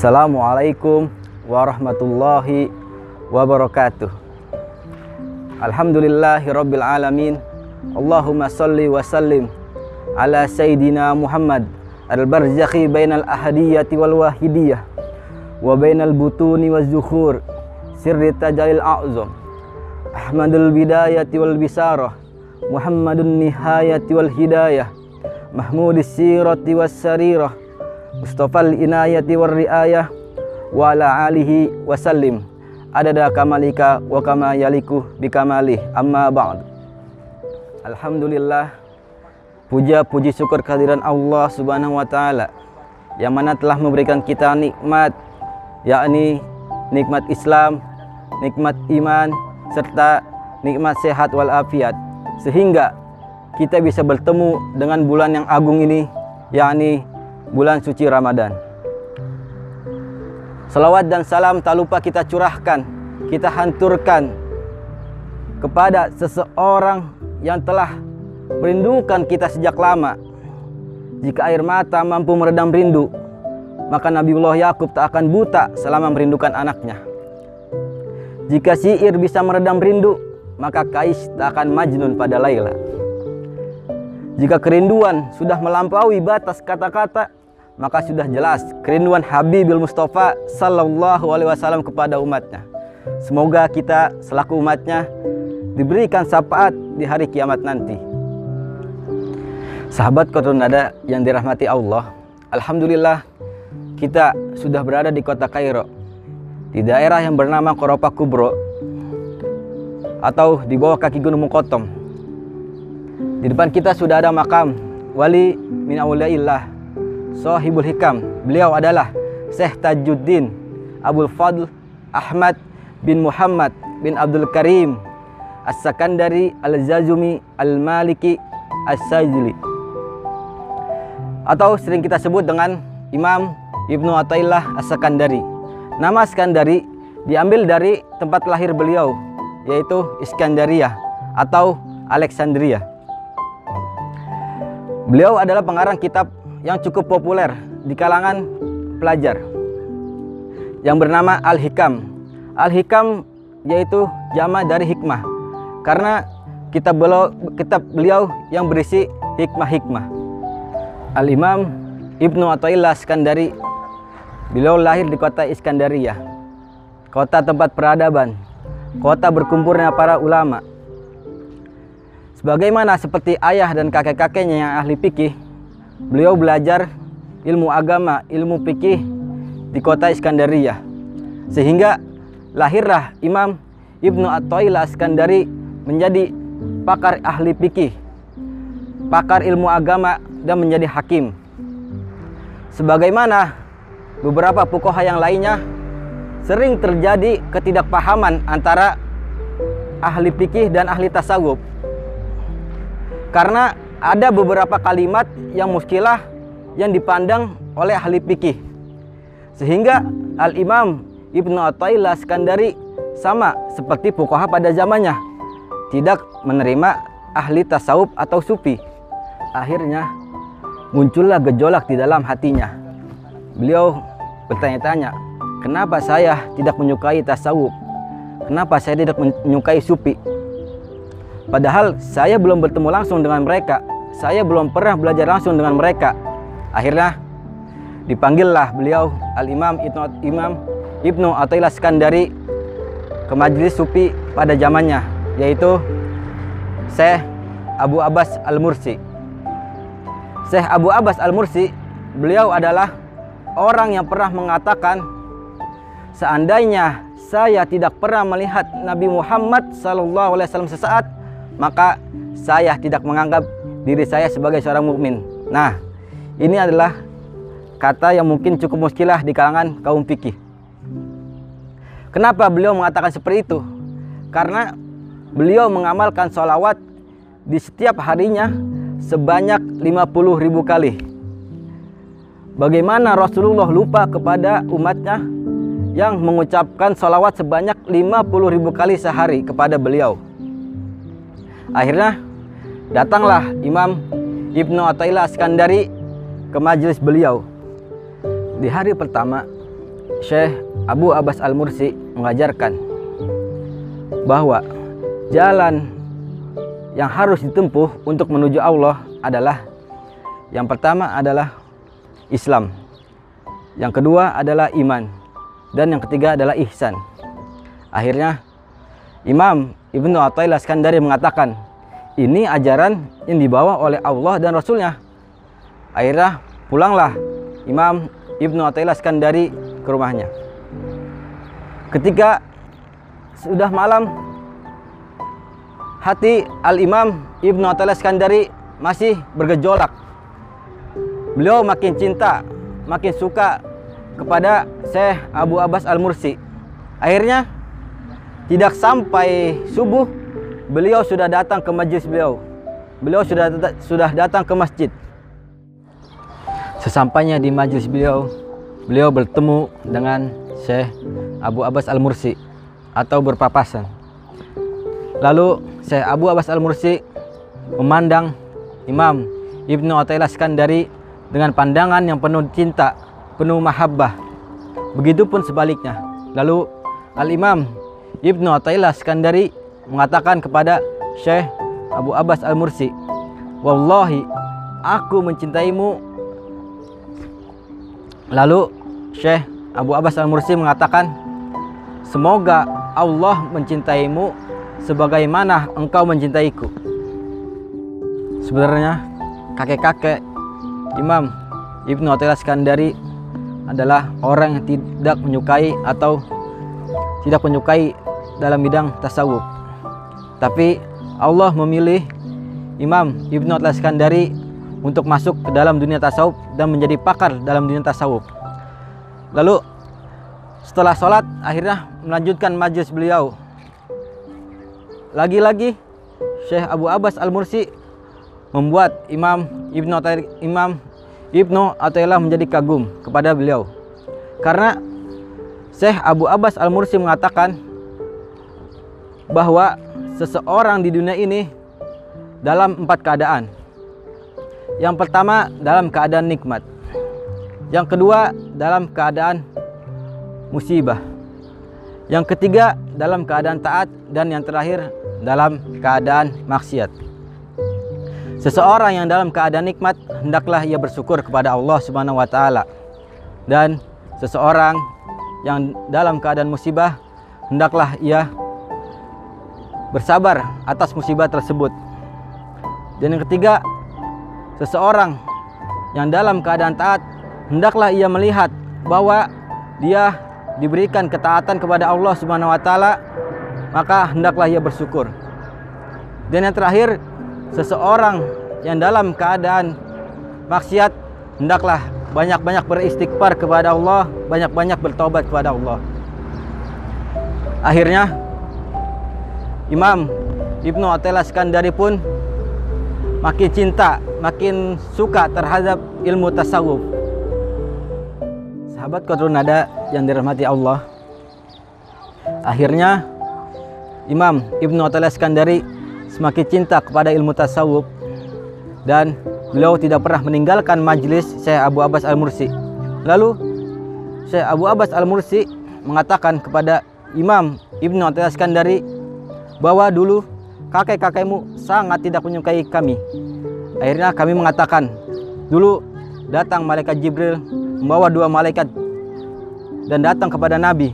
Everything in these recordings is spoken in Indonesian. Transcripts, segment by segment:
Assalamualaikum warahmatullahi wabarakatuh. Alhamdulillahirabbil alamin. Allahumma shalli wa sallim ala sayyidina Muhammad al-barzakhi bainal ahadiyati wal wahidiyah wa bainal butuni waz zuhur sirri tajalil a'zam. Ahmadul bidayati wal bisarah, Muhammadun nihayati wal hidayah, Mahmudis sirati was sarirah, Mustafal inayati war riayah, wa ala alihi wasallim adada kamalika wa kama yaliku bikamalih, amma ba'd. Alhamdulillah, puja puji syukur kehadiran Allah Subhanahu wa taala yang mana telah memberikan kita nikmat, yakni nikmat Islam, nikmat iman, serta nikmat sehat walafiat, sehingga kita bisa bertemu dengan bulan yang agung ini, yakni bulan suci Ramadan. Salawat dan salam tak lupa kita curahkan, kita hanturkan kepada seseorang yang telah merindukan kita sejak lama. Jika air mata mampu meredam rindu, maka Nabiullah Yakub tak akan buta selama merindukan anaknya. Jika syair bisa meredam rindu, maka Kais tak akan majnun pada Laila. Jika kerinduan sudah melampaui batas kata-kata, maka sudah jelas kerinduan Habibil Mustafa sallallahu alaihi wasallam kepada umatnya. Semoga kita selaku umatnya diberikan syafaat di hari kiamat nanti. Sahabat Qadrun Nada yang dirahmati Allah, alhamdulillah kita sudah berada di kota Kairo, di daerah yang bernama Qoropa Kubro atau di bawah kaki Gunung Muqottom. Di depan kita sudah ada makam wali min auliyaillah, sahibul hikam. Beliau adalah Syekh Tajuddin Abul Fadl Ahmad bin Muhammad bin Abdul Karim As-Sakandari Al-Zazumi Al-Maliki As-Sajili, atau sering kita sebut dengan Imam Ibnu Athaillah As-Sakandari. Nama Skandari diambil dari tempat lahir beliau, yaitu Iskandaria atau Alexandria. Beliau adalah pengarang kitab yang cukup populer di kalangan pelajar yang bernama Al-Hikam. Al-Hikam yaitu jamak dari hikmah, karena kitab beliau yang berisi hikmah-hikmah. Al-Imam Ibnu Athaillah Iskandari, beliau lahir di kota Iskandaria, kota tempat peradaban, kota berkumpulnya para ulama. Sebagaimana seperti ayah dan kakek-kakeknya yang ahli fikih, beliau belajar ilmu agama, ilmu fikih di kota Iskandaria, sehingga lahirlah Imam Ibnu Athaillah Iskandari menjadi pakar ahli fikih, pakar ilmu agama, dan menjadi hakim. Sebagaimana beberapa fuqaha yang lainnya, sering terjadi ketidakpahaman antara ahli fikih dan ahli tasawuf, karena ada beberapa kalimat yang muskilah yang dipandang oleh ahli fikih, sehingga Al-Imam Ibnu Athaillah Iskandari sama seperti fuqaha pada zamannya, tidak menerima ahli tasawuf atau sufi. Akhirnya muncullah gejolak di dalam hatinya. Beliau bertanya-tanya, kenapa saya tidak menyukai tasawuf? Kenapa saya tidak menyukai sufi? Padahal saya belum bertemu langsung dengan mereka, saya belum pernah belajar langsung dengan mereka. Akhirnya dipanggillah beliau Al-Imam Ibnu Athaillah Iskandari ke majelis sufi pada zamannya, yaitu Syekh Abu Abbas Al-Mursi. Syekh Abu Abbas Al-Mursi, beliau adalah orang yang pernah mengatakan, seandainya saya tidak pernah melihat Nabi Muhammad SAW sesaat, maka saya tidak menganggap diri saya sebagai seorang mukmin. Nah, ini adalah kata yang mungkin cukup muskilah di kalangan kaum fikih. Kenapa beliau mengatakan seperti itu? Karena beliau mengamalkan sholawat di setiap harinya sebanyak 50.000 kali. Bagaimana Rasulullah lupa kepada umatnya yang mengucapkan sholawat sebanyak 50.000 kali sehari kepada beliau? Akhirnya datanglah Imam Ibnu Athaillah Iskandari ke majelis beliau. Di hari pertama Syekh Abu Abbas Al-Mursi mengajarkan bahwa jalan yang harus ditempuh untuk menuju Allah adalah, yang pertama adalah Islam, yang kedua adalah iman, dan yang ketiga adalah ihsan. Akhirnya Imam Ibnu Athaillah Iskandari mengatakan, ini ajaran yang dibawa oleh Allah dan Rasulnya. Akhirnya pulanglah Imam Ibnu Athaillah Iskandari ke rumahnya. Ketika sudah malam, hati Al-Imam Ibnu Athaillah Iskandari masih bergejolak. Beliau makin cinta, makin suka kepada Syekh Abu Abbas Al-Mursi. Akhirnya tidak sampai subuh, beliau sudah datang ke majelis beliau. Beliau sudah datang ke masjid. Sesampainya di majelis beliau, beliau bertemu dengan Syekh Abu Abbas Al-Mursi atau berpapasan. Lalu Syekh Abu Abbas Al-Mursi memandang Imam Ibnu Athaillah Iskandari dengan pandangan yang penuh cinta, penuh mahabbah. Begitupun sebaliknya. Lalu Al-Imam Ibnu Athaillah Iskandari mengatakan kepada Syekh Abu Abbas Al-Mursi, "Wallahi, aku mencintaimu." Lalu Syekh Abu Abbas Al-Mursi mengatakan, "Semoga Allah mencintaimu sebagaimana engkau mencintaiku." Sebenarnya kakek-kakek Imam Ibnu Athaillah Iskandari adalah orang yang tidak menyukai atau tidak menyukai dalam bidang tasawuf. Tapi Allah memilih Imam Ibnu Athaillah Iskandari untuk masuk ke dalam dunia tasawuf dan menjadi pakar dalam dunia tasawuf. Lalu setelah sholat akhirnya melanjutkan majelis beliau. Lagi-lagi Syekh Abu Abbas Al-Mursi membuat Imam Ibnu Athaillah menjadi kagum kepada beliau. Karena Syekh Abu Abbas Al-Mursi mengatakan bahwa seseorang di dunia ini dalam 4 keadaan. Yang pertama dalam keadaan nikmat. Yang kedua dalam keadaan musibah. Yang ketiga dalam keadaan taat, dan yang terakhir dalam keadaan maksiat. Seseorang yang dalam keadaan nikmat hendaklah ia bersyukur kepada Allah Subhanahu wa taala. Dan seseorang yang dalam keadaan musibah hendaklah ia bersabar atas musibah tersebut. Dan yang ketiga, seseorang yang dalam keadaan taat hendaklah ia melihat bahwa dia diberikan ketaatan kepada Allah Subhanahu wa taala, maka hendaklah ia bersyukur. Dan yang terakhir, seseorang yang dalam keadaan maksiat hendaklah banyak-banyak beristighfar kepada Allah, banyak-banyak bertobat kepada Allah. Akhirnya Imam Ibnu Athaillah Iskandari pun makin cinta, makin suka terhadap ilmu tasawuf. Sahabat Qatrun Nada yang dirahmati Allah, akhirnya Imam Ibnu Athaillah Iskandari semakin cinta kepada ilmu tasawuf, dan beliau tidak pernah meninggalkan majelis Syekh Abu Abbas Al-Mursi. Lalu Syekh Abu Abbas Al-Mursi mengatakan kepada Imam Ibnu Athaillah Iskandari bahwa dulu kakek-kakekmu sangat tidak menyukai kami. Akhirnya kami mengatakan, dulu datang malaikat Jibril membawa 2 malaikat dan datang kepada Nabi.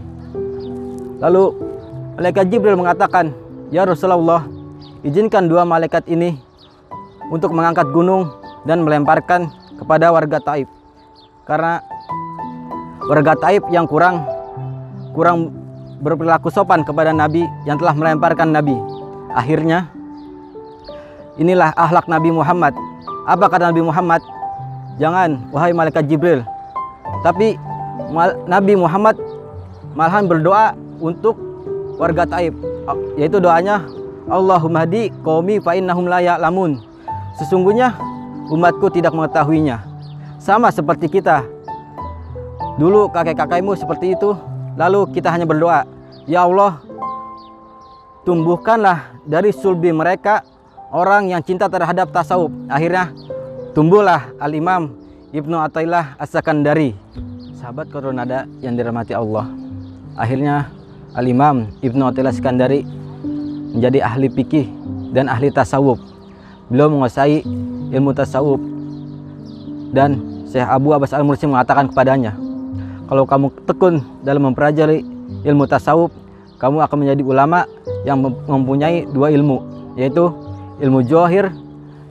Lalu malaikat Jibril mengatakan, "Ya Rasulullah, izinkan 2 malaikat ini untuk mengangkat gunung dan melemparkan kepada warga Taif. Karena warga Taif yang kurang berperilaku sopan kepada Nabi yang telah melemparkan Nabi." Akhirnya inilah akhlak Nabi Muhammad. Apa kata Nabi Muhammad? "Jangan, wahai malaikat Jibril." Tapi Nabi Muhammad malahan berdoa untuk warga Taif, yaitu doanya, "Allahumma hdi qaumi fa innahum la ya'lamun." Sesungguhnya umatku tidak mengetahuinya. Sama seperti kita. Dulu kakek-kakekmu seperti itu, lalu kita hanya berdoa, "Ya Allah, tumbuhkanlah dari sulbi mereka orang yang cinta terhadap tasawuf." Akhirnya tumbuhlah Al-Imam Ibnu Athaillah As-Sakandari Sahabat Koronada yang dirahmati Allah, akhirnya Al-Imam Ibnu Athaillah Iskandari menjadi ahli fikih dan ahli tasawuf. Beliau menguasai ilmu tasawuf, dan Syekh Abu Abbas Al-Mursi mengatakan kepadanya, kalau kamu tekun dalam mempelajari ilmu tasawuf, kamu akan menjadi ulama yang mempunyai dua ilmu, yaitu ilmu zahir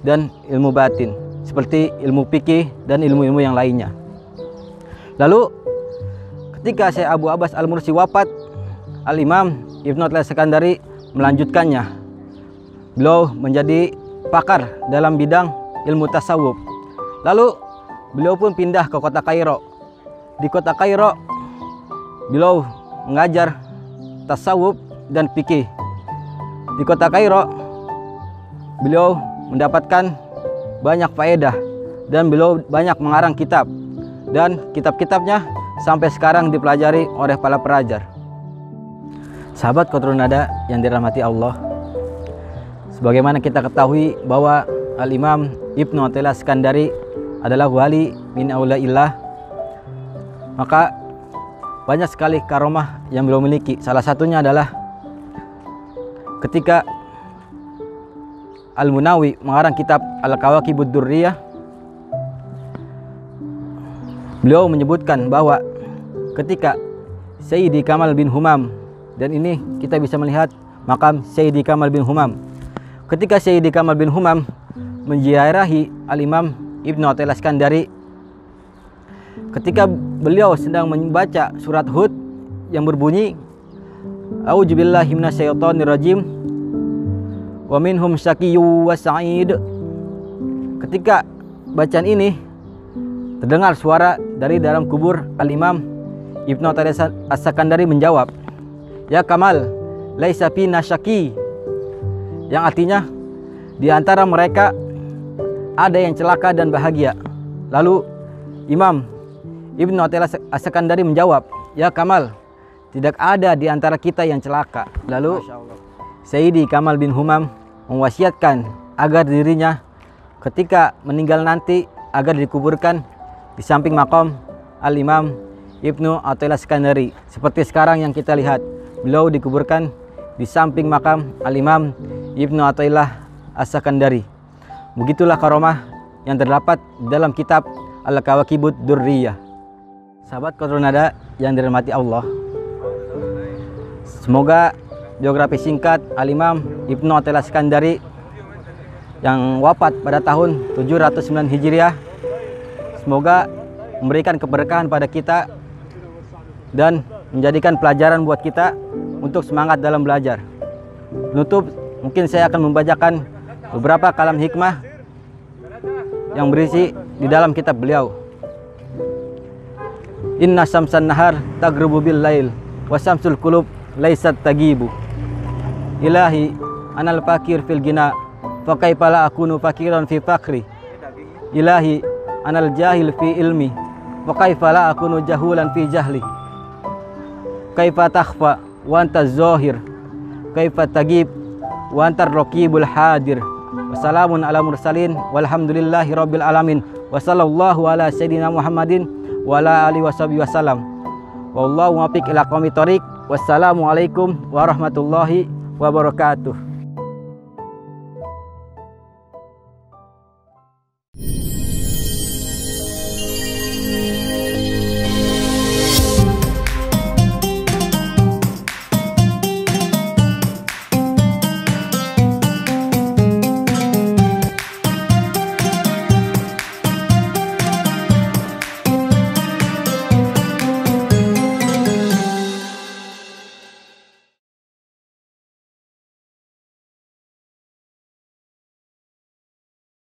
dan ilmu batin, seperti ilmu fikih dan ilmu-ilmu yang lainnya. Lalu ketika Syekh Abu Abbas Al-Mursi wafat, Al-Imam Ibnu Athaillah Iskandari melanjutkannya. Beliau menjadi pakar dalam bidang ilmu tasawuf. Lalu beliau pun pindah ke kota Kairo. Di kota Kairo beliau mengajar tasawuf dan fikih. Di kota Kairo beliau mendapatkan banyak faedah dan beliau banyak mengarang kitab, dan kitab-kitabnya sampai sekarang dipelajari oleh para pelajar. Sahabat Koronada yang dirahmati Allah, sebagaimana kita ketahui bahwa Al-Imam Ibnu Athaillah Iskandari adalah wali min auliyaillah, maka banyak sekali karomah yang beliau miliki. Salah satunya adalah ketika Al-Munawi mengarang kitab Al-Kawakibud Durriyah, beliau menyebutkan bahwa ketika Sayyidi Kamal bin Humam, dan ini kita bisa melihat makam Sayyidi Kamal bin Humam, ketika Sayyidi Kamal bin Humam menziarahi Al-Imam Ibnu Athaillah Iskandari, ketika beliau sedang membaca surat Hud yang berbunyi A'udzubillahi minasyaitonirrajim wa minhum syaqiyyu wa sa'id, ketika bacaan ini terdengar suara dari dalam kubur Al-Imam Ibnu Athaillah Iskandari menjawab, "Ya Kamal, laisa fina syaqi," yang artinya di antara mereka ada yang celaka dan bahagia. Lalu Imam Ibnu Athaillah Iskandari menjawab, "Ya Kamal, tidak ada di antara kita yang celaka." Lalu Sayyidi Kamal bin Humam mewasiatkan agar dirinya ketika meninggal nanti agar dikuburkan di samping makam Al-Imam Ibnu Athaillah Iskandari. Seperti sekarang yang kita lihat, beliau dikuburkan di samping makam Al-Imam Ibnu Athaillah Iskandari. Begitulah karomah yang terdapat dalam kitab Al-Kawakibud Durriyah. Sahabat Koronada yang dirahmati Allah, semoga biografi singkat Al-Imam Ibnu Athaillah Iskandari yang wafat pada tahun 709 Hijriah, semoga memberikan keberkahan pada kita dan menjadikan pelajaran buat kita untuk semangat dalam belajar. Penutup, mungkin saya akan membacakan beberapa kalam hikmah yang berisi di dalam kitab beliau. Inna syamsan nahar tagrubu bil lail wa syamsul qulub laysat tagibu. Ilahi anal fakir fil gina fa kaifa la akunu fakiran fi fakri. Ilahi anal jahil fi ilmi fa kaifa la akunu jahulan fi jahli. Kaifa takhfa wa anta zahir, kaifa tagib wa anta raqibul hadir. Wassalamun ala mursalin walhamdulillahi rabbil alamin. Wa sallallahu ala sayyidina Muhammadin wa ala alihi washabihi wasallam. Wallahu muwaffiq ila aqwamit thoriq. Wassalamualaikum warahmatullahi wabarakatuh.